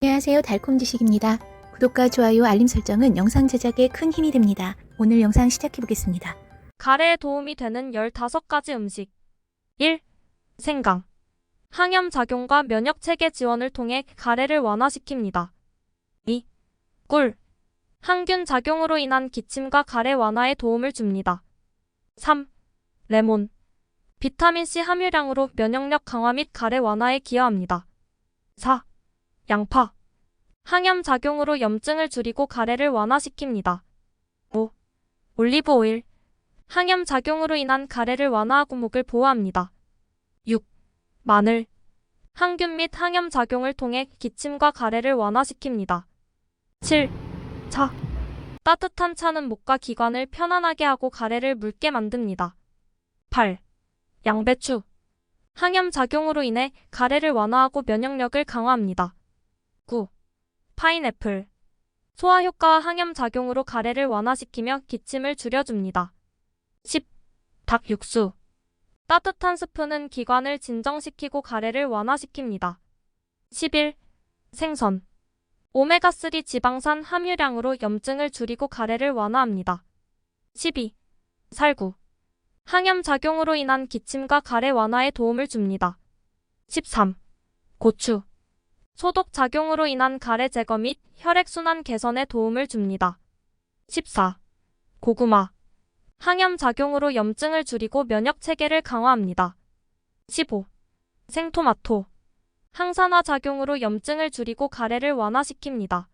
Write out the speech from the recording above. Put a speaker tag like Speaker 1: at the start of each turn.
Speaker 1: 안녕하세요. 달콤지식입니다. 구독과 좋아요, 알림 설정은 영상 제작에 큰 힘이 됩니다. 오늘 영상 시작해 보겠습니다.
Speaker 2: 가래에 도움이 되는 15가지 음식. 1. 생강. 항염 작용과 면역 체계 지원을 통해 가래를 완화시킵니다. 2. 꿀. 항균 작용으로 인한 기침과 가래 완화에 도움을 줍니다. 3. 레몬. 비타민C 함유량으로 면역력 강화 및 가래 완화에 기여합니다. 4. 양파. 항염 작용으로 염증을 줄이고 가래를 완화시킵니다. 5. 올리브 오일. 항염 작용으로 인한 가래를 완화하고 목을 보호합니다. 6. 마늘. 항균 및 항염 작용을 통해 기침과 가래를 완화시킵니다. 7. 차. 따뜻한 차는 목과 기관을 편안하게 하고 가래를 묽게 만듭니다. 8. 양배추. 항염 작용으로 인해 가래를 완화하고 면역력을 강화합니다. 9. 파인애플. 소화 효과와 항염 작용으로 가래를 완화시키며 기침을 줄여줍니다. 10. 닭 육수. 따뜻한 스프는 기관을 진정시키고 가래를 완화시킵니다. 11. 생선. 오메가3 지방산 함유량으로 염증을 줄이고 가래를 완화합니다. 12. 살구. 항염 작용으로 인한 기침과 가래 완화에 도움을 줍니다. 13. 고추. 소독 작용으로 인한 가래 제거 및 혈액순환 개선에 도움을 줍니다. 14. 고구마. 항염 작용으로 염증을 줄이고 면역 체계를 강화합니다. 15. 생토마토. 항산화 작용으로 염증을 줄이고 가래를 완화시킵니다.